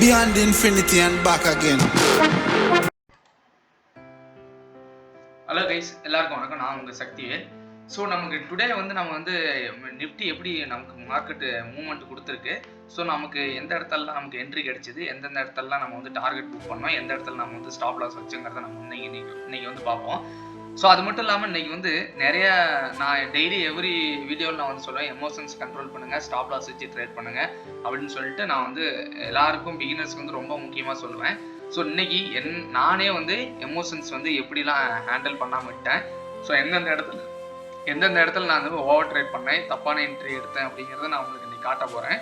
beyond infinity and back again. Hello guys, எல்லாருக்கும் வணக்கம். நான் உங்க சக்திவேல். ஸோ நமக்கு டுடே வந்து நம்ம வந்து நிஃப்டி எப்படி நமக்கு மார்க்கெட்டு மூவ்மெண்ட் கொடுத்துருக்கு, ஸோ நமக்கு எந்த இடத்துலலாம் நமக்கு என்ட்ரி கிடைச்சிது, எந்தெந்த இடத்துலலாம் நம்ம வந்து டார்கெட் புக் பண்ணோம், எந்த இடத்துல நம்ம வந்து ஸ்டாப் லாஸ் வச்சுங்கிறத நம்ம இன்னைக்கு வந்து பார்ப்போம். ஸோ அது மட்டும் இல்லாமல் இன்னைக்கு வந்து நிறைய நான் டெய்லி எவ்ரி வீடியோவில் நான் வந்து சொல்லுவேன், எமோஷன்ஸ் கண்ட்ரோல் பண்ணுங்கள், ஸ்டாப் லாஸ் வச்சு ட்ரேட் பண்ணுங்கள் அப்படின்னு சொல்லிட்டு நான் வந்து எல்லாருக்கும் பிகினர்ஸ்க்கு வந்து ரொம்ப முக்கியமாக சொல்லுவேன். ஸோ இன்னைக்கு நானே வந்து எமோஷன்ஸ் வந்து எப்படிலாம் ஹேண்டில் பண்ணாமல் விட்டேன், ஸோ எந்தெந்த இடத்துல நான் வந்து ஓவர் ட்ரேட் பண்ணேன், தப்பான என்ட்ரி எடுத்தேன் அப்படிங்கிறத நான் உங்களுக்கு இன்னைக்கு காட்ட போகிறேன்.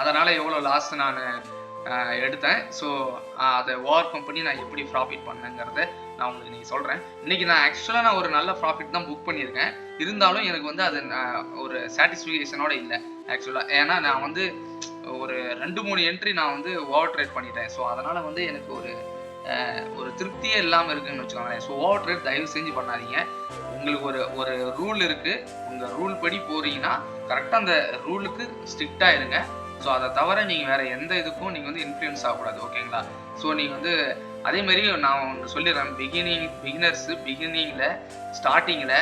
அதனால் எவ்வளோ லாஸ் நான் எடுத்தேன், ஸோ அதை ஓவர் கம் பண்ணி நான் எப்படி ப்ராஃபிட் பண்ணேங்கிறத நான் உங்களுக்கு இன்னைக்கு சொல்கிறேன். இன்றைக்கி நான் ஆக்சுவலாக நான் ஒரு நல்ல ப்ராஃபிட் தான் புக் பண்ணியிருக்கேன், இருந்தாலும் எனக்கு வந்து அது ஒரு சாட்டிஸ்ஃபிகேஷனோட இல்லை ஆக்சுவலாக. ஏன்னா நான் வந்து ஒரு 2-3 என்ட்ரி நான் வந்து ஓவர் ட்ரேட் பண்ணிட்டேன். ஸோ அதனால் வந்து எனக்கு ஒரு திருப்தியே இல்லாமல் இருக்குன்னு வச்சுக்கோங்களேன். ஸோ ஓவர் ட்ரேட் தயவு செஞ்சு பண்ணாதீங்க. உங்களுக்கு ஒரு ரூல் இருக்குது, உங்கள் ரூல் படி போகிறீங்கன்னா கரெக்டாக அந்த ரூலுக்கு ஸ்ட்ரிக்டாக இருங்க. ஸோ அதை தவிர நீங்கள் வேறு எந்த இதுக்கும் நீங்கள் வந்து இன்ஃப்ளூயன்ஸ் ஆகக்கூடாது, ஓகேங்களா? ஸோ நீங்கள் வந்து அதேமாரி நான் ஒன்று சொல்லிடுறேன், பிகினிங்கில் ஸ்டார்டிங்கில்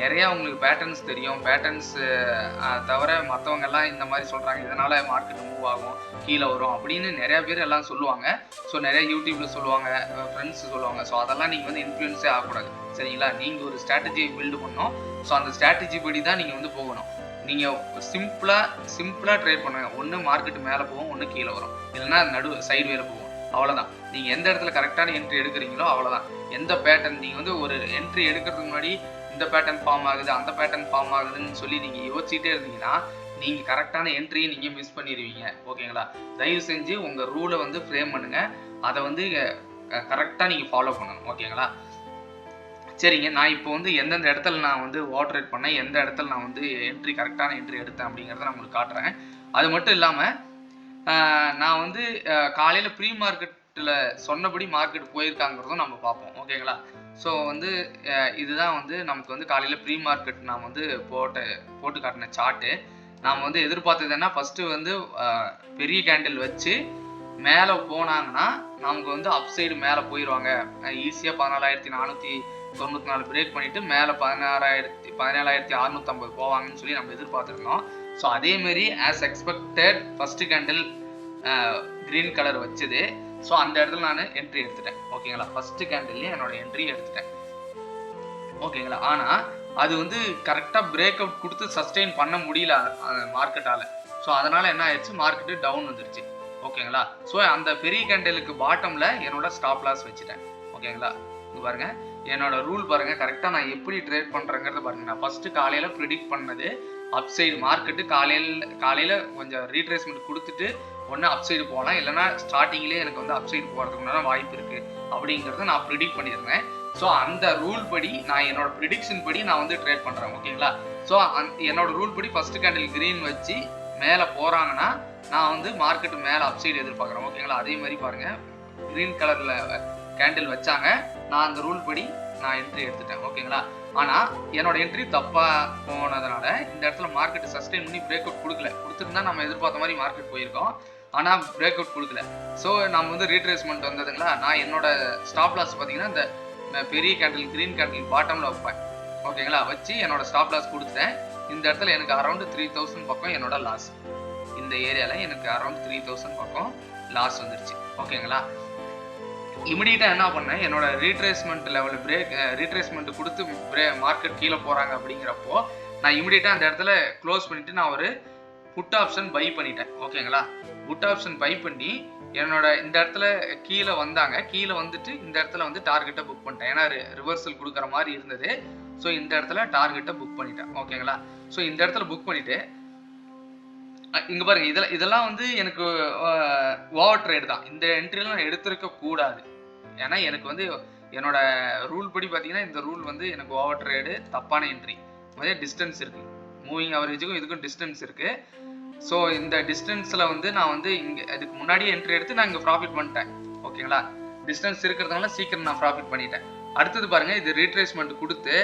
நிறையா உங்களுக்கு பேட்டர்ன்ஸ் தெரியும். பேட்டர்ன்ஸ் தவிர மற்றவங்கெல்லாம் இந்த மாதிரி சொல்கிறாங்க, இதனால் மார்க்கெட் மூவ் ஆகும், கீழே வரும் அப்படின்னு நிறையா பேர் எல்லாம் சொல்லுவாங்க. ஸோ நிறையா யூடியூப்பில் சொல்லுவாங்க, ஃப்ரெண்ட்ஸ் சொல்லுவாங்க. ஸோ அதெல்லாம் நீங்கள் வந்து இன்ஃப்ளூயன்ஸே ஆகக்கூடாது, சரிங்களா? நீங்கள் ஒரு ஸ்ட்ராட்டஜியை பில்டு பண்ணணும். ஸோ அந்த ஸ்ட்ராட்டஜி படி தான் நீங்கள் வந்து போகணும். நீங்கள் சிம்பிளாக ட்ரேட் பண்ணுங்க. ஒன்று மார்க்கெட் மேலே போகும், ஒன்று கீழே வரும், இல்லைன்னா சைடு வேல போகும், அவ்வளோதான். நீங்கள் எந்த இடத்துல கரெக்டான என்ட்ரி எடுக்கிறீங்களோ அவ்வளோதான். எந்த பேட்டர்ன் நீங்கள் வந்து ஒரு என்ட்ரி எடுக்கிறதுக்கு முன்னாடி இந்த பேட்டர்ன் ஃபார்ம் ஆகுது, அந்த பேட்டர்ன் ஃபார்ம் ஆகுதுன்னு சொல்லி நீங்கள் யோசிச்சுட்டே இருந்தீங்கன்னா நீங்கள் கரெக்டான என்ட்ரியை நீங்கள் மிஸ் பண்ணிடுவீங்க, ஓகேங்களா? தயவு செஞ்சு உங்கள் ரூலை வந்து ஃப்ரேம் பண்ணுங்கள், அதை வந்து கரெக்டாக நீங்கள் ஃபாலோ பண்ணணும், ஓகேங்களா? சரிங்க, நான் இப்போ வந்து எந்தெந்த இடத்துல நான் வந்து ஓவர் ட்ரேட் பண்ணேன், எந்த இடத்துல நான் வந்து கரெக்டான என்ட்ரி எடுத்தேன் அப்படிங்கிறத நான் உங்களுக்கு காட்டுறேன். அது மட்டும் இல்லாமல் நான் வந்து காலையில் ப்ரீ மார்க்கெட்டில் சொன்னபடி மார்க்கெட் போயிருக்காங்கிறதும் நம்ம பார்ப்போம், ஓகேங்களா? ஸோ வந்து இதுதான் வந்து நமக்கு வந்து காலையில் ப்ரீ மார்க்கெட் நாம் வந்து போட்டு காட்டின சார்ட்டு. நாம் வந்து எதிர்பார்த்தது என்ன, ஃபஸ்ட்டு வந்து பெரிய கேண்டில் வச்சு மேலே போனாங்கன்னா நமக்கு வந்து அப்சைடு மேலே போயிடுவாங்க ஈஸியாக. 14,494 பிரேக் பண்ணிவிட்டு மேலே 17,650 போவாங்கன்னு சொல்லி நம்ம எதிர்பார்த்துருந்தோம். ஸோ அதேமாரி as expected first candle green colour வச்சது. ஸோ அந்த இடத்துல நான் என்ட்ரி எடுத்துட்டேன், ஓகேங்களா? ஃபஸ்ட்டு கேண்டில்லையே என்னோட என்ட்ரி எடுத்துட்டேன், ஓகேங்களா? ஆனால் அது வந்து கரெக்டாக பிரேக் அவுட் கொடுத்து சஸ்டெயின் பண்ண முடியல மார்க்கெட்டால். ஸோ அதனால் என்ன ஆயிடுச்சு, மார்க்கெட்டு டவுன் வந்துருச்சு, ஓகேங்களா? ஸோ அந்த பெரிய கேண்டிலுக்கு பாட்டமில் என்னோட ஸ்டாப் லாஸ் வச்சுட்டேன், ஓகேங்களா? இது பாருங்க, என்னோட ரூல் பாருங்க, கரெக்டாக நான் எப்படி ட்ரேட் பண்ணுறேங்கிறத பாருங்க. நான் ஃபஸ்ட்டு காலையில் ப்ரிடிக்ட் பண்ணது அப்சைடு மார்க்கெட்டு காலையில் கொஞ்சம் ரீட்ரேஸ்மெண்ட் கொடுத்துட்டு ஒன்று அப்சைடு போகலாம், இல்லைனா ஸ்டார்டிங்லேயே எனக்கு வந்து அப்சைடு போகிறதுக்குனால வாய்ப்பு இருக்குது அப்படிங்கிறத நான் ப்ரிடிக்ட் பண்ணியிருந்தேன். ஸோ அந்த ரூல் படி நான் என்னோட ப்ரிடிக்ஷன் படி நான் வந்து ட்ரேட் பண்ணுறேன், ஓகேங்களா? ஸோ என்னோட ரூல் படி ஃபஸ்ட்டு கேண்டில் க்ரீன் வச்சு மேலே போகிறாங்கன்னா நான் வந்து மார்க்கெட்டு மேலே அப்சைடு எதிர்பார்க்குறேன், ஓகேங்களா? அதே மாதிரி பாருங்கள், க்ரீன் கலரில் கேண்டில் வச்சாங்க, நான் அந்த ரூல் படி நான் என்ட்ரி எடுத்துட்டேன், ஓகேங்களா? ஆனால் என்னோட என்ட்ரி தப்பாக போனதுனால இந்த இடத்துல மார்க்கெட் சஸ்டெயின் பண்ணி பிரேக் அவுட் கொடுத்துருந்தா நம்ம எதிர்பார்த்த மாதிரி மார்க்கெட் போயிருக்கோம். ஆனால் பிரேக் அவுட் கொடுக்கல. ஸோ நம்ம வந்து ரீட்ரேஸ்மெண்ட் வந்ததுங்களா, நான் என்னோட ஸ்டாப் லாஸ் பார்த்தீங்கன்னா இந்த பெரிய கேண்டில் க்ரீன் கேண்டில் பாட்டமில் வைப்பேன், ஓகேங்களா? வச்சு என்னோட ஸ்டாப் லாஸ் கொடுத்துட்டேன். இந்த இடத்துல எனக்கு அரௌண்ட் 3000 பக்கம் என்னோட லாஸ், இந்த ஏரியாவில் எனக்கு அரௌண்ட் 3000 பக்கம் லாஸ் வந்துருச்சு, ஓகேங்களா? இமிடியேட்டாக என்ன பண்ணேன், என்னோட ரீட்ரேஸ்மெண்ட் லெவல் ரீட்ரேஸ்மெண்ட் கொடுத்து மார்க்கெட் கீழே போகிறாங்க அப்படிங்கிறப்போ நான் இமிடியேட்டாக அந்த இடத்துல க்ளோஸ் பண்ணிவிட்டு நான் ஒரு புட் ஆப்ஷன் பை பண்ணிட்டேன், ஓகேங்களா? புட் ஆப்ஷன் பை பண்ணி என்னோட இந்த இடத்துல கீழே வந்தாங்க, கீழே வந்துட்டு இந்த இடத்துல வந்து டார்கெட்டை புக் பண்ணிட்டேன். ஏன்னா ரிவர்சல் கொடுக்குற மாதிரி இருந்தது. ஸோ இந்த இடத்துல டார்கெட்டை புக் பண்ணிட்டேன், ஓகேங்களா? ஸோ இந்த இடத்துல புக் பண்ணிவிட்டு இங்கே பாருங்கள், இதெல்லாம் வந்து எனக்கு ஓவர் ட்ரேட் தான். இந்த என்ட்ரிலாம் நான் எடுத்திருக்க கூடாது. ஏன்னா எனக்கு வந்து என்னோட ரூல் படி பார்த்தீங்கன்னா இந்த ரூல் வந்து எனக்கு ஓவர் ட்ரேடு, தப்பான என்ட்ரி. அதே டிஸ்டன்ஸ் இருக்குது, மூவிங் அவரேஜுக்கும் இதுக்கும் டிஸ்டன்ஸ் இருக்குது. ஸோ இந்த டிஸ்டன்ஸில் வந்து நான் வந்து இங்கே அதுக்கு முன்னாடியே என்ட்ரி எடுத்து நான் இங்கே ப்ராஃபிட் பண்ணிட்டேன், ஓகேங்களா? டிஸ்டன்ஸ் இருக்கிறதுனால சீக்கிரம் நான் ப்ராஃபிட் பண்ணிட்டேன். அடுத்தது பாருங்கள், இது ரீட்ரேஸ்மெண்ட் கொடுத்து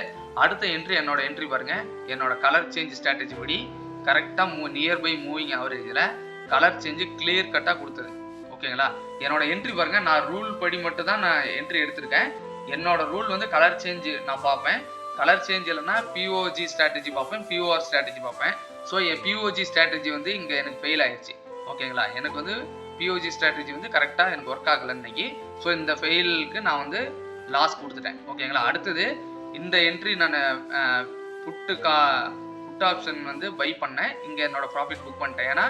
அடுத்த என்ட்ரி என்னோட என்ட்ரி பாருங்கள், என்னோட கலர் சேஞ்ச் ஸ்ட்ராட்டஜி படி கரெக்டாக நியர்பை மூவிங் அவரேஜில் கலர் சேஞ்சு கிளியர் கட்டாக கொடுத்தது, ஓகேங்களா. என்னோட என்ட்ரி பாருங்க, நான் ரூல் படி மட்டும் தான் நான் என்ட்ரி எடுத்திருக்கேன். என்னோட ரூல் வந்து கலர் சேஞ்ச் நான் பார்ப்பேன். கலர் சேஞ்ச் இல்லைன்னா பிஓஜி ஸ்ட்ராட்டஜி பார்ப்பேன், பிஓஆர் ஸ்ட்ராட்டஜி பார்ப்பேன். ஸோ என் பிஓஜி ஸ்ட்ராட்டஜி வந்து இங்கே எனக்கு ஃபெயில் ஆயிடுச்சு. ஓகேங்களா. எனக்கு வந்து பிஓஜி ஸ்ட்ராட்டஜி வந்து கரெக்டாக எனக்கு ஒர்க் ஆகலை இன்னைக்கு. ஸோ இந்த ஃபெயிலுக்கு நான் வந்து லாஸ் கொடுத்துட்டேன். ஓகேங்களா. அடுத்தது இந்த என்ட்ரி நான் புட் ஆப்ஷன் வந்து பை பண்ணேன். இங்கே என்னோட ப்ராஃபிட் புக் பண்ணிட்டேன். ஏன்னா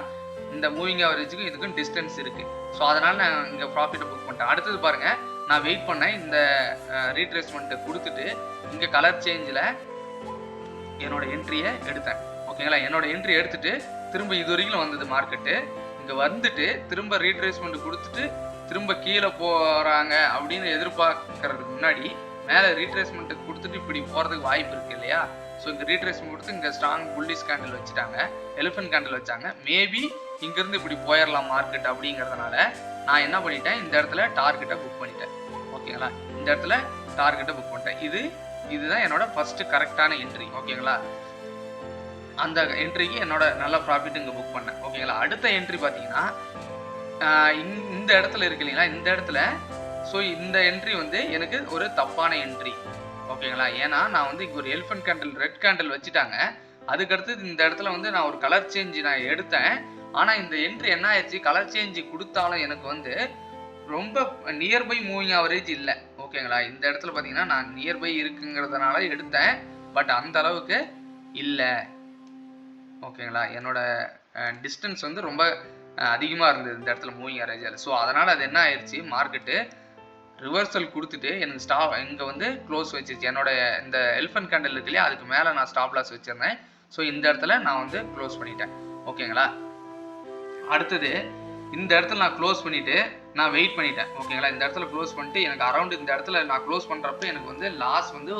இந்த மூவிங் ஆவரேஜுக்கும் இதுக்கும் டிஸ்டன்ஸ் இருக்கு. ஸோ அதனால நான் இங்கே ப்ராஃபிட்டை புக் பண்ணிட்டேன். அடுத்தது பாருங்க, நான் வெயிட் பண்ணேன். இந்த ரீட்ரேஸ்மெண்ட்டை கொடுத்துட்டு இங்கே கலர் சேஞ்சில் என்னோட என்ட்ரியை எடுத்தேன். ஓகேங்களா. என்னோட என்ட்ரி எடுத்துட்டு திரும்ப இது வரைக்கும் வந்தது மார்க்கெட்டு. இங்கே வந்துட்டு திரும்ப ரீட்ரேஸ்மெண்ட் கொடுத்துட்டு திரும்ப கீழே போகிறாங்க அப்படின்னு எதிர்பார்க்கறதுக்கு முன்னாடி மேலே ரீட்ரேஸ்மெண்ட் கொடுத்துட்டு இப்படி போகிறதுக்கு வாய்ப்பு இருக்கு இல்லையா. ஸோ இங்கே ரீட்ரேஸ்மெண்ட் கொடுத்து இங்கே ஸ்ட்ராங் புல்லிஷ் கேண்டில் வச்சுட்டாங்க, எலிஃபென்ட் கேண்டில் வச்சாங்க. மேபி இங்கேருந்து இப்படி போயிடலாம் மார்க்கெட் அப்படிங்கிறதுனால நான் என்ன பண்ணிட்டேன், இந்த இடத்துல டார்கெட்டை புக் பண்ணிட்டேன். ஓகேங்களா. இந்த இடத்துல டார்கெட்டை புக் பண்ணிட்டேன். இதுதான் என்னோட ஃபர்ஸ்ட் கரெக்டான என்ட்ரி. ஓகேங்களா. அந்த என்ட்ரிக்கு என்னோட நல்ல ப்ராஃபிட் இங்கே புக் பண்ணேன். ஓகேங்களா. அடுத்த என்ட்ரி பார்த்தீங்கன்னா இந்த இடத்துல இருக்கு இல்லைங்களா, இந்த இடத்துல. ஸோ இந்த என்ட்ரி வந்து எனக்கு ஒரு தப்பான என்ட்ரி. ஓகேங்களா. ஏன்னா நான் வந்து இங்கே ஒரு எலிஃபென்ட் கேண்டில் ரெட் கேண்டில் வச்சுட்டாங்க. அதுக்கடுத்து இந்த இடத்துல வந்து நான் ஒரு கலர் சேஞ்ச் நான் எடுத்தேன். ஆனால் இந்த என்ட்ரி என்ன ஆயிடுச்சு, கலர் சேஞ்ச் கொடுத்தாலும் எனக்கு வந்து ரொம்ப நியர்பை மூவிங் ஆவரேஜ் இல்லை. ஓகேங்களா. இந்த இடத்துல பார்த்தீங்கன்னா நான் நியர்பை இருக்குங்கிறதுனால எடுத்தேன், பட் அந்த அளவுக்கு இல்லை. ஓகேங்களா. என்னோட டிஸ்டன்ஸ் வந்து ரொம்ப அதிகமாக இருந்தது இந்த இடத்துல மூவிங் ஆவரேஜில். ஸோ அதனால் அது என்ன ஆயிடுச்சு, மார்க்கெட்டு ரிவர்சல் கொடுத்துட்டு எனக்கு இங்கே வந்து க்ளோஸ் வச்சிருச்சு. என்னோட இந்த எலிஃபென்ட் கேண்டில் இருக்கு இல்லையா, அதுக்கு மேலே நான் ஸ்டாப் லாஸ் வச்சிருந்தேன். ஸோ இந்த இடத்துல நான் வந்து க்ளோஸ் பண்ணிட்டேன். ஓகேங்களா. அடுத்தது இந்த இடத்துல நான் க்ளோஸ் பண்ணிட்டு நான் வெயிட் பண்ணிட்டேன். ஓகேங்களா. இந்த இடத்துல க்ளோஸ் பண்ணிட்டு எனக்கு அரௌண்ட் இந்த இடத்துல நான் க்ளோஸ் பண்ணுறப்ப எனக்கு வந்து லாஸ் வந்து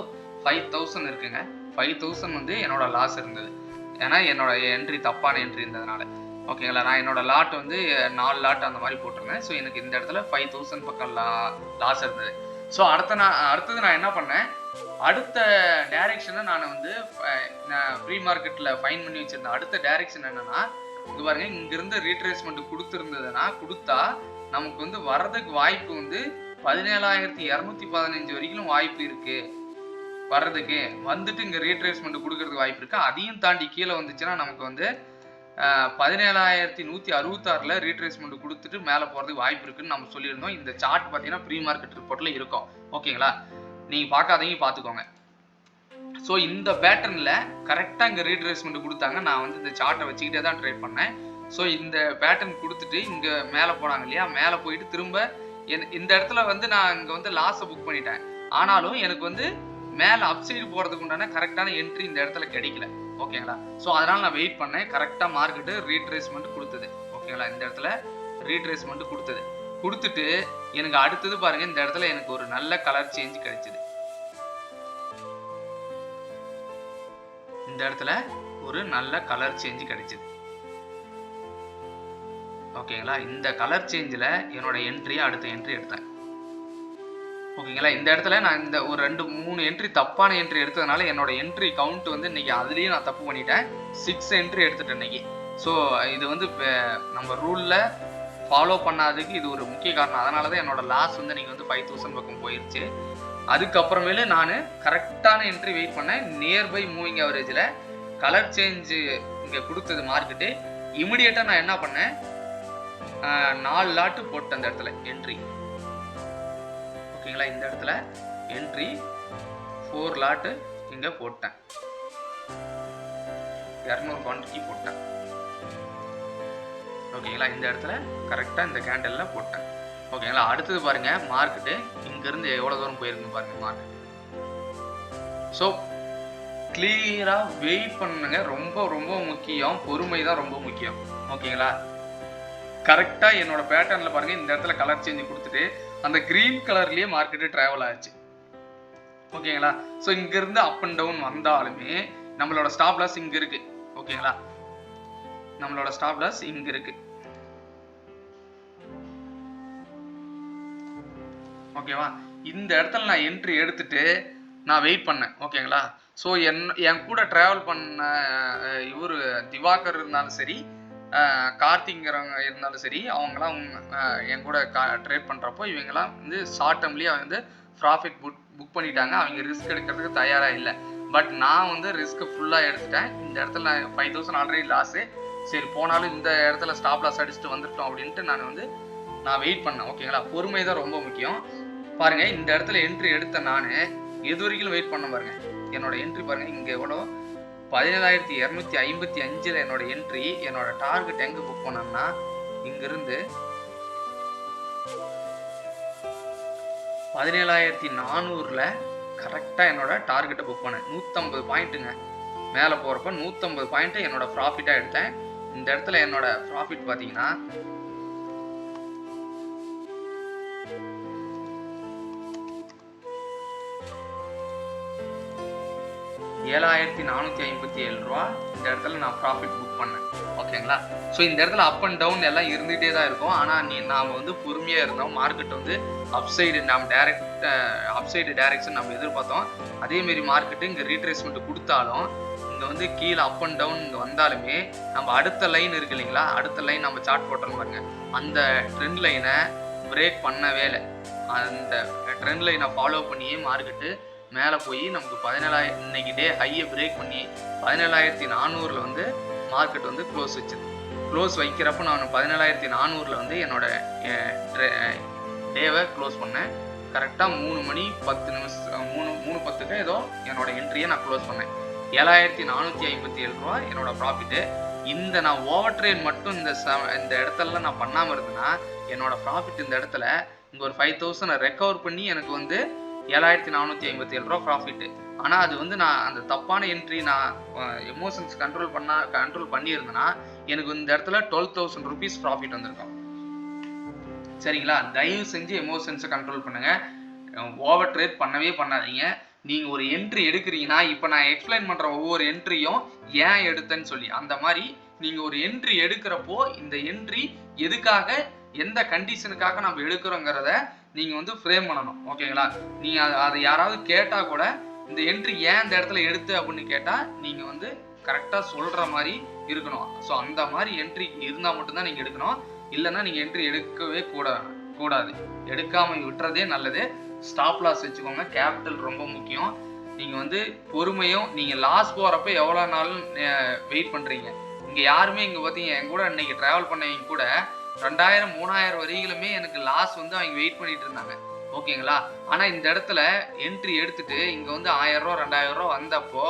5000 இருக்குங்க. 5000 வந்து என்னோட லாஸ் இருந்தது. ஏன்னா என்னோட என்ட்ரி தப்பான என்ட்ரி இருந்ததுனால. ஓகேங்களா. நான் என்னோட லாட் வந்து 4 லாட் அந்த மாதிரி போட்டிருந்தேன். ஸோ எனக்கு இந்த இடத்துல 5000 பக்கம் லாஸ் இருந்தது. ஸோ அடுத்தது நான் என்ன பண்ணேன், அடுத்த டைரக்ஷனை நான் வந்து ஃப்ரீ மார்க்கெட்டில் ஃபைன் பண்ணி வச்சிருந்தேன். அடுத்த டைரக்ஷன் என்னன்னா, இங்கே பாருங்க, இங்கிருந்து ரீட்ரேஸ்மெண்ட் கொடுத்துருந்ததுன்னா கொடுத்தா நமக்கு வந்து வர்றதுக்கு வாய்ப்பு வந்து 17215 வரைக்கும் வாய்ப்பு இருக்கு வர்றதுக்கு. வந்துட்டு இங்கே ரீட்ரேஸ்மெண்ட் கொடுக்கறதுக்கு வாய்ப்பு இருக்கு. அதையும் தாண்டி கீழே வந்துச்சுன்னா நமக்கு வந்து 17166 ரீட்ரேஸ்மெண்ட் கொடுத்துட்டு மேலே போகிறதுக்கு வாய்ப்பு இருக்குன்னு நம்ம சொல்லியிருந்தோம். இந்த சார்ட் பார்த்தீங்கன்னா ப்ரீ மார்க்கெட் ரிப்போர்ட்டில் இருக்கும். ஓகேங்களா. நீங்கள் பார்க்காதீங்க, பார்த்துக்கோங்க. ஸோ இந்த பேட்டர்னில் கரெக்டாக இங்கே ரீட்ரேஸ்மெண்ட் கொடுத்தாங்க. நான் வந்து இந்த சார்ட்டை வச்சுக்கிட்டே தான் ட்ரேட் பண்ணேன். ஸோ இந்த பேட்டர்ன் கொடுத்துட்டு இங்கே மேலே போனாங்க இல்லையா, மேலே போயிட்டு திரும்ப இந்த இடத்துல வந்து நான் இங்கே வந்து லாஸை புக் பண்ணிட்டேன். ஆனாலும் எனக்கு வந்து மேலே அப்சைடு போகிறதுக்கு உண்டான கரெக்டான என்ட்ரி இந்த இடத்துல கிடைக்கல. ஓகேங்களா. ஸோ அதனால் நான் வெயிட் பண்ணேன். கரெக்டாக மார்க்கெட்டு ரீட்ரேஸ்மெண்ட் கொடுத்தது. ஓகேங்களா. இந்த இடத்துல ரீட்ரேஸ்மெண்ட் கொடுத்துட்டு எனக்கு அடுத்தது பாருங்கள், இந்த இடத்துல எனக்கு ஒரு நல்ல கலர் சேஞ்ச் கிடைச்சிது. இந்த இடத்துல ஒரு நல்ல கலர் சேஞ்ச் கிடைச்சிது. ஓகேங்களா. இந்த கலர் சேஞ்சில் என்னோட என்ட்ரி அடுத்த என்ட்ரி எடுத்தேன். ஓகேங்களா. இந்த இடத்துல நான் இந்த ஒரு 2-3 என்ட்ரி தப்பான என்ட்ரி எடுத்ததுனால என்னோட என்ட்ரி கவுண்ட் வந்து இன்னைக்கு அதுலேயும் நான் தப்பு பண்ணிட்டேன். 6 என்ட்ரி எடுத்துட்டேன் இன்னைக்கு. ஸோ இது வந்து நம்ம ரூலில் ஃபாலோ பண்ணாததுக்கு இது ஒரு முக்கிய காரணம். அதனால தான் என்னோட லாஸ் வந்து இன்னைக்கு வந்து 5000 பக்கம் போயிடுச்சு. அதுக்கப்புறமேலு நான் கரெக்டான என்ட்ரி வெயிட் பண்ணேன். நியர்பை மூவிங் ஆவரேஜில் கலர் சேஞ்சு இங்கே கொடுத்தது மார்க்கெட்டு. இமிடியேட்டாக நான் என்ன பண்ணேன், 4 லாட்டு போட்டேன் அந்த இடத்துல என்ட்ரி. ஓகேங்களா. இந்த இடத்துல என்ட்ரி 4 லாட்டு இங்கே போட்டேன். 200 குவான்டிட்டி போட்டேன். ஓகேங்களா. இந்த இடத்துல கரெக்டாக இந்த கேண்டலில் போட்டேன். ஓகேங்களா. அடுத்தது பாருங்க, மார்க்கெட்டு இங்கேருந்து எவ்வளோ தூரம் போயிருக்கு பாருங்க மார்க்கெட். ஸோ கிளியராக வெயிட் பண்ணுங்க. ரொம்ப ரொம்ப முக்கியம். பொறுமை தான் ரொம்ப முக்கியம். ஓகேங்களா. கரெக்டாக என்னோட பேட்டர்னில் பாருங்க, இந்த இடத்துல கலர் சேஞ்ச் கொடுத்துட்டு அந்த கிரீன் கலர்லேயே மார்க்கெட்டு ட்ராவல் ஆச்சு. ஓகேங்களா. ஸோ இங்கேருந்து அப் அண்ட் டவுன் வந்தாலுமே நம்மளோட ஸ்டாப் லாஸ் இங்கே இருக்கு. ஓகேங்களா. நம்மளோட ஸ்டாப் லாஸ் இங்கே இருக்கு. ஓகேவா. இந்த இடத்துல நான் என்ட்ரி எடுத்துட்டு நான் வெயிட் பண்ணேன். ஓகேங்களா. ஸோ என் கூட ட்ராவல் பண்ண இவர் திவாகர் இருந்தாலும் சரி, கார்த்திங்கிறவங்க இருந்தாலும் சரி, அவங்களாம் என் கூட ட்ரேட் பண்ணுறப்போ இவங்கெல்லாம் வந்து ஷார்ட் டேர்ம்லேயே வந்து ப்ராஃபிட் புக் பண்ணிட்டாங்க. அவங்க ரிஸ்க் எடுக்கிறதுக்கு தயாராக இல்லை. பட் நான் வந்து ரிஸ்க்கு ஃபுல்லாக எடுத்துட்டேன். இந்த இடத்துல நான் 5000 ஆல்ரெடி லாஸு. சரி போனாலும் இந்த இடத்துல ஸ்டாப் லாஸ் அடிச்சுட்டு வந்துட்டோம் அப்படின்ட்டு நான் வெயிட் பண்ணேன். ஓகேங்களா, பொறுமை தான் ரொம்ப முக்கியம். பாருங்க, இந்த இடத்துல என்ட்ரி எடுத்த நான் எது வரைக்கும் வெயிட் பண்ண பாருங்க. என்னோட என்ட்ரி பாருங்க, இங்கே எவ்வளோ 17255 என்னோட என்ட்ரி. என்னோட டார்கெட் எங்கே புக் பண்ணேன்னா இங்கிருந்து 17400 கரெக்டாக என்னோட டார்கெட்டை புக் பண்ணேன். 150 பாயிண்ட்டுங்க. மேலே போகிறப்ப 150 பாயிண்ட்டு என்னோட ப்ராஃபிட்டாக எடுத்தேன். இந்த இடத்துல என்னோட ப்ராஃபிட் பார்த்தீங்கன்னா 7457 ரூபா இந்த இடத்துல நான் ப்ராஃபிட் புக் பண்ணேன். ஓகேங்களா, ஸோ இந்த இடத்துல அப் அண்ட் டவுன் எல்லாம் இருந்துகிட்டே தான் இருக்கும். ஆனால் நாம் வந்து பொறுமையாக இருந்தோம். மார்க்கெட் வந்து அப்சைடு அப்சைடு டைரக்ஷன் நம்ம எதிர்பார்த்தோம். அதேமாரி மார்க்கெட்டு இங்கே ரீட்ரேஸ்மெண்ட் கொடுத்தாலும் இங்கே வந்து கீழே அப் அண்ட் டவுன் இங்கே வந்தாலுமே நம்ம அடுத்த லைன் இருக்கு இல்லைங்களா, அடுத்த லைன் நம்ம சார்ட் போட்டோம் பாருங்க, அந்த ட்ரெண்ட் லைனை பிரேக் பண்ணவே இல்லை. அந்த ட்ரெண்ட் லைனை ஃபாலோ பண்ணியே மார்க்கெட்டு மேலே போய் நமக்கு 17000 இன்னைக்கு டே ஹையை பிரேக் பண்ணி 17400 வந்து மார்க்கெட் வந்து க்ளோஸ் வைக்கிறப்ப நான் 17400 வந்து என்னோட டேவை க்ளோஸ் பண்ணேன். கரெக்டாக 3 மணி 10 நிமிஷம் 3:10 ஏதோ என்னோட என்ட்ரியை நான் க்ளோஸ் பண்ணேன். 7457 ரூபா என்னோட ப்ராஃபிட்டு. இந்த நான் ஓவர் ட்ரேட் மட்டும் இந்த இடத்துல நான் பண்ணாமல் இருந்தேன்னா என்னோட ப்ராஃபிட் இந்த இடத்துல இங்கே ஒரு 5000 ரெக்கவர் பண்ணி எனக்கு வந்து 7457 ரூபா ப்ராஃபிட்டு. ஆனால் அது வந்து நான் அந்த தப்பான என்ட்ரி நான் எமோஷன்ஸ் கண்ட்ரோல் பண்ணியிருந்தேன்னா எனக்கு இந்த இடத்துல 12000 ருபீஸ் ப்ராஃபிட் வந்திருக்கும். சரிங்களா, தயவு செஞ்சு எமோஷன்ஸை கண்ட்ரோல் பண்ணுங்க. ஓவர் ட்ரேட் பண்ணவே பண்ணாதீங்க. நீங்கள் ஒரு என்ட்ரி எடுக்கிறீங்கன்னா, இப்போ நான் எக்ஸ்பிளைன் பண்ணுற ஒவ்வொரு என்ட்ரியும் ஏன் எடுத்தேன்னு சொல்லி, அந்த மாதிரி நீங்கள் ஒரு என்ட்ரி எடுக்கிறப்போ இந்த என்ட்ரி எதுக்காக எந்த கண்டிஷனுக்காக நம்ம எடுக்கிறோங்கிறத நீங்கள் வந்து ஃப்ரேம் பண்ணணும். ஓகேங்களா, நீங்கள் அதை யாராவது கேட்டால் கூட இந்த என்ட்ரி ஏன் இந்த இடத்துல எடுத்து அப்படின்னு கேட்டால் நீங்கள் வந்து கரெக்டாக சொல்கிற மாதிரி இருக்கணும். ஸோ அந்த மாதிரி என்ட்ரி இருந்தால் மட்டும்தான் நீங்கள் எடுக்கணும். இல்லைன்னா நீங்கள் என்ட்ரி எடுக்கவே கூடாது. எடுக்காமல் விட்டுறதே நல்லது. ஸ்டாப் லாஸ் வச்சுக்கோங்க. கேபிட்டல் ரொம்ப முக்கியம். நீங்கள் வந்து பொறுமையும், நீங்கள் லாஸ் போகிறப்ப எவ்வளோ நாளும் வெயிட் பண்ணுறீங்க. இங்கே யாருமே இங்கே பார்த்தீங்க என் கூட இன்னைக்கு ட்ராவல் பண்ணவங்க கூட 2000 3000 வரையிலுமே எனக்கு லாஸ் வந்து அவங்க வெயிட் பண்ணிட்டு இருந்தாங்க. ஓகேங்களா, ஆனால் இந்த இடத்துல என்ட்ரி எடுத்துட்டு இங்கே வந்து 1000 ரூபா 2000 ரூபா வந்தப்போ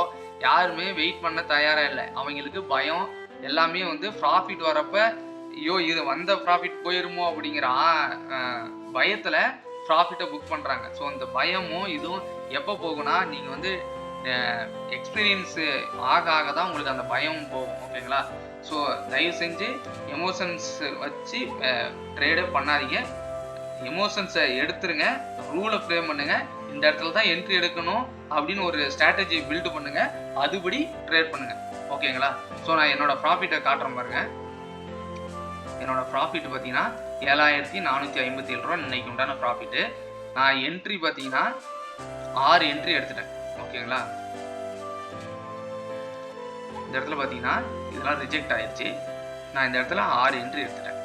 யாருமே வெயிட் பண்ண தயாராக இல்லை. அவங்களுக்கு பயம். எல்லாமே வந்து ப்ராஃபிட் வரப்ப ஐயோ இது வந்த ப்ராஃபிட் போயிருமோ அப்படிங்கிற பயத்தில் ப்ராஃபிட்டை புக் பண்ணுறாங்க. ஸோ அந்த பயமும் இதுவும் எப்போ போகும்னா நீங்கள் வந்து எக்ஸ்பீரியன்ஸு ஆக தான் உங்களுக்கு அந்த பயம் போகும். ஓகேங்களா, ஸோ தயவு செஞ்சு எமோஷன்ஸ் வச்சு ட்ரேடே பண்ணாதீங்க. எமோஷன்ஸை எடுத்துருங்க, ரூலை ஃப்ரேம் பண்ணுங்க. இந்த இடத்துல தான் என்ட்ரி எடுக்கணும் அப்படின்னு ஒரு ஸ்ட்ராட்டஜி பில்டு பண்ணுங்க, அதுபடி ட்ரேட் பண்ணுங்க. ஓகேங்களா, ஸோ நான் என்னோட ப்ராஃபிட்டை காட்டுறேன் பாருங்க. என்னோட ப்ராஃபிட் பார்த்தீங்கன்னா 7457 ரூபா இன்னைக்கு உண்டான ப்ராஃபிட்டு. நான் என்ட்ரி பார்த்தீங்கன்னா 6 என்ட்ரி எடுத்துட்டேன். ஓகேங்களா, இந்த இடத்துல பார்த்தீங்கன்னா இதெல்லாம் ரிஜெக்ட் ஆயிடுச்சு. நான் இந்த இடத்துல 6 என்ட்ரி எடுத்துட்டேன்.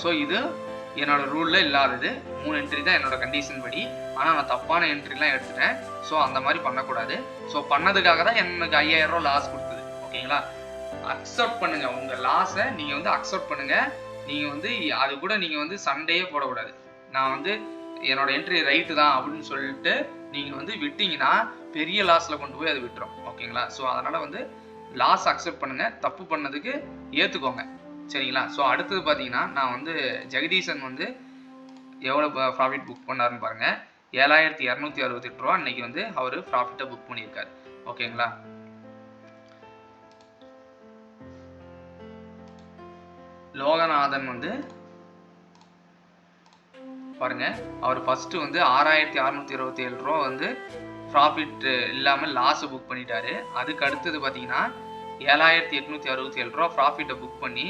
ஸோ இது என்னோட ரூலில் இல்லாதது. 3 என்ட்ரி தான் என்னோட கண்டிஷன் படி. ஆனால் நான் தப்பான என்ட்ரிலாம் எடுத்துட்டேன். ஸோ அந்த மாதிரி பண்ணக்கூடாது. ஸோ பண்ணதுக்காக தான் எனக்கு 5000 ரூபா லாஸ் கொடுத்தது. ஓகேங்களா, அக்செப்ட் பண்ணுங்க. உங்கள் லாஸை நீங்கள் வந்து அக்செப்ட் பண்ணுங்க. நீங்கள் வந்து அது கூட நீங்கள் வந்து சண்டையே போடக்கூடாது. நான் வந்து என்னோட என்ட்ரி ரைட்டு தான் அப்படின்னு சொல்லிட்டு நீங்கள் வந்து விட்டீங்கன்னா பெரிய லாஸில் கொண்டு போய் அது விட்டுரும். ஓகேங்களா, ஸோ அதனால் வந்து லாஸ் அக்செப்ட் பண்ணுங்க. தப்பு பண்ணதுக்கு ஏற்றுக்கோங்க. சரிங்களா, ஸோ அடுத்தது பார்த்தீங்கன்னா நான் வந்து ஜெகதீசன் வந்து எவ்வளோ ப்ராஃபிட் புக் பண்ணாருன்னு பாருங்க. 7268 ரூபா இன்னைக்கு வந்து அவர் ப்ராஃபிட்டை புக் பண்ணியிருக்காரு. ஓகேங்களா, லோகநாதன் வந்து பாருங்க, அவர் ஃபர்ஸ்ட் வந்து 6627 ரூபா வந்து ப்ராஃபிட் இல்லாமல் லாஸை புக் பண்ணிட்டாரு. அதுக்கு அடுத்தது பார்த்தீங்கன்னா 7867 ரூபா ப்ராஃபிட்டை புக் பண்ணி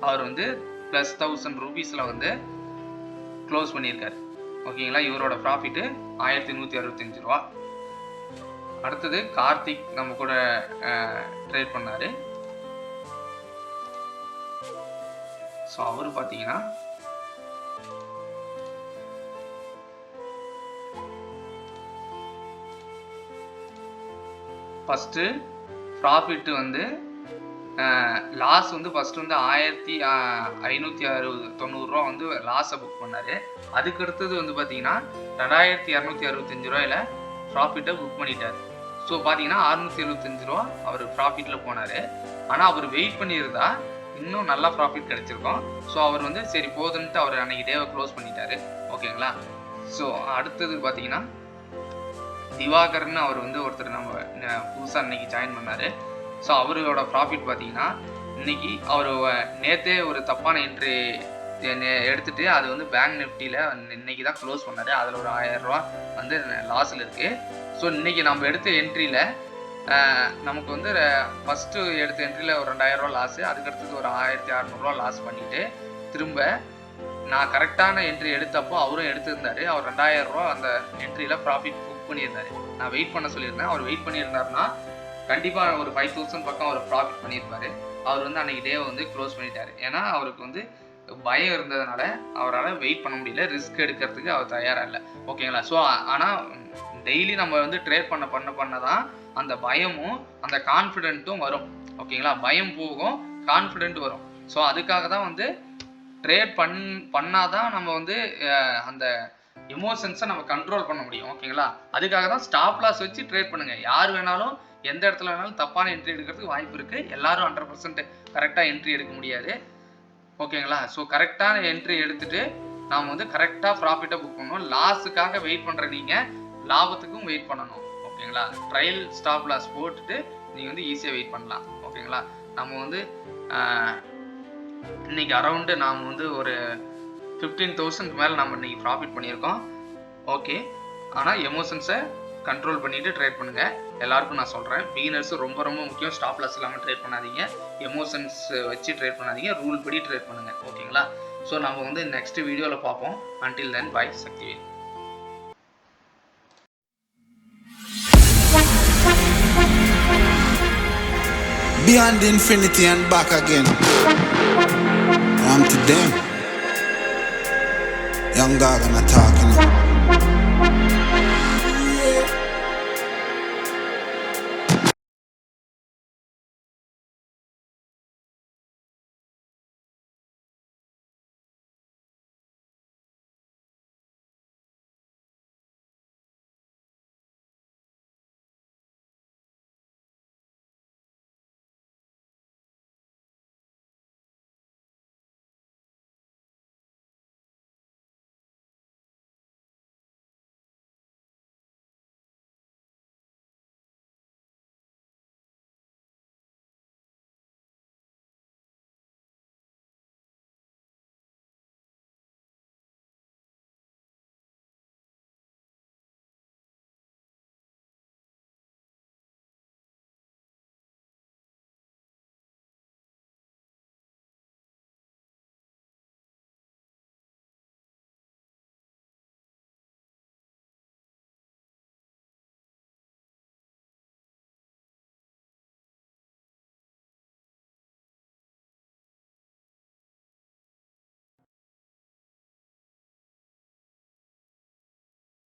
அவர் வந்து ப்ளஸ் 1000 ருபீஸில் வந்து க்ளோஸ் பண்ணியிருக்காரு. ஓகேங்களா, இவரோட ப்ராஃபிட்டு 1165 ரூபா. அடுத்தது கார்த்திக் நம்ம கூட ட்ரேட் பண்ணார். ஸோ அவர் பார்த்தீங்கன்னா ஃபஸ்ட்டு ப்ராஃபிட் வந்து லாஸ் வந்து ஃபஸ்ட்டு வந்து 1590 வந்து லாஸை புக் பண்ணார். அதுக்கு அடுத்தது வந்து பார்த்தீங்கன்னா 2265 ரூபாயில் ப்ராஃபிட்டை புக் பண்ணிட்டார். ஸோ பார்த்தீங்கன்னா 675 அவர் ப்ராஃபிட்டில் போனார். ஆனால் அவர் வெயிட் பண்ணியிருந்தா இன்னும் நல்லா ப்ராஃபிட் கிடைச்சிருக்கும். ஸோ அவர் வந்து சரி போதுன்ட்டு அவர் அன்னைக்கு டேவை க்ளோஸ் பண்ணிட்டாரு. ஓகேங்களா. ஸோ அடுத்தது பார்த்தீங்கன்னா திவாகர்னு அவர் வந்து ஒருத்தர் நம்ம புதுசாக இன்னைக்கு ஜாயின் பண்ணார். ஸோ அவரோட ப்ராஃபிட் பார்த்தீங்கன்னா இன்னைக்கு அவர் நேற்றே ஒரு தப்பான என்ட்ரி எடுத்துட்டு அது வந்து பேங்க் நிஃப்டியில் இன்னைக்கு தான் க்ளோஸ் பண்ணார். அதில் ஒரு 1000 ரூபா வந்து லாஸில் இருக்குது. ஸோ இன்னைக்கு நம்ம எடுத்த என்ட்ரியில் நமக்கு வந்து ஃபஸ்ட்டு எடுத்த என்ட்ரியில் ஒரு 2000 ரூபா லாஸு, அதுக்கடுத்தது ஒரு 1600 ரூபா லாஸ் பண்ணிவிட்டு திரும்ப நான் கரெக்டான என்ட்ரி எடுத்தப்போ அவரும் எடுத்திருந்தார். அவர் 2000 ரூபா அந்த என்ட்ரியில் ப்ராஃபிட் புக் பண்ணியிருந்தார். நான் வெயிட் பண்ண சொல்லியிருந்தேன். அவர் வெயிட் பண்ணியிருந்தாருன்னா கண்டிப்பாக ஒரு 5000 பக்கம் அவர் ப்ராஃபிட் பண்ணியிருப்பார். அவர் வந்து அன்றைக்கி டேவை வந்து க்ளோஸ் பண்ணிட்டார். ஏன்னா அவருக்கு வந்து பயம் இருந்ததுனால அவரால் வெயிட் பண்ண முடியல, ரிஸ்க் எடுக்கிறதுக்கு அவர் தயாராக இல்லை. ஓகேங்களா. ஸோ ஆனால் டெய்லி நம்ம வந்து ட்ரேட் பண்ண தான் அந்த பயமும் அந்த கான்ஃபிடென்ட்டும் வரும். ஓகேங்களா. பயம் போகும், கான்ஃபிடென்ட் வரும். ஸோ அதுக்காக தான் வந்து ட்ரேட் பண்ணாதான் நம்ம வந்து அந்த எமோஷன்ஸை நம்ம கண்ட்ரோல் பண்ண முடியும். ஓகேங்களா. அதுக்காக தான் ஸ்டாப் லாஸ் வச்சு ட்ரேட் பண்ணுங்கள். யார் வேணாலும் எந்த இடத்துல வேணாலும் தப்பான என்ட்ரி எடுக்கிறதுக்கு வாய்ப்பு இருக்குது. எல்லாரும் 100% கரெக்டாக என்ட்ரி எடுக்க முடியாது. ஓகேங்களா. ஸோ கரெக்டான என்ட்ரி எடுத்துகிட்டு நாம் வந்து கரெக்டாக ப்ராஃபிட்டை புக் பண்ணணும். லாஸுக்காக வெயிட் பண்ணுற நீங்கள் லாபத்துக்கும் வெயிட் பண்ணணும். ஓகேங்களா. ட்ரையல் ஸ்டாப் லாஸ் போட்டுட்டு நீங்கள் வந்து ஈஸியாக வெயிட் பண்ணலாம். ஓகேங்களா. நம்ம வந்து இன்னைக்கு அரௌண்டு நாம் வந்து ஒரு 15,000 மேலே நம்ம இன்னைக்கு ப்ராஃபிட் பண்ணியிருக்கோம். ஓகே. ஆனால் எமோஷன்ஸை கண்ட்ரோல் பண்ணிவிட்டு ட்ரேட் பண்ணுங்கள். எல்லாருக்கும் நான் சொல்கிறேன், பிகினர்ஸு ரொம்ப ரொம்ப முக்கியம். ஸ்டாப் லாஸ் இல்லாமல் ட்ரேட் பண்ணாதீங்க, எமோஷன்ஸ் வச்சு ட்ரேட் பண்ணாதீங்க, ரூல் படி ட்ரேட் பண்ணுங்கள். ஓகேங்களா. ஸோ நம்ம வந்து நெக்ஸ்ட் வீடியோவில் பார்ப்போம். Until then bye. Sakthivel. Beyond infinity and back again. I'm to them. Young God and I talking.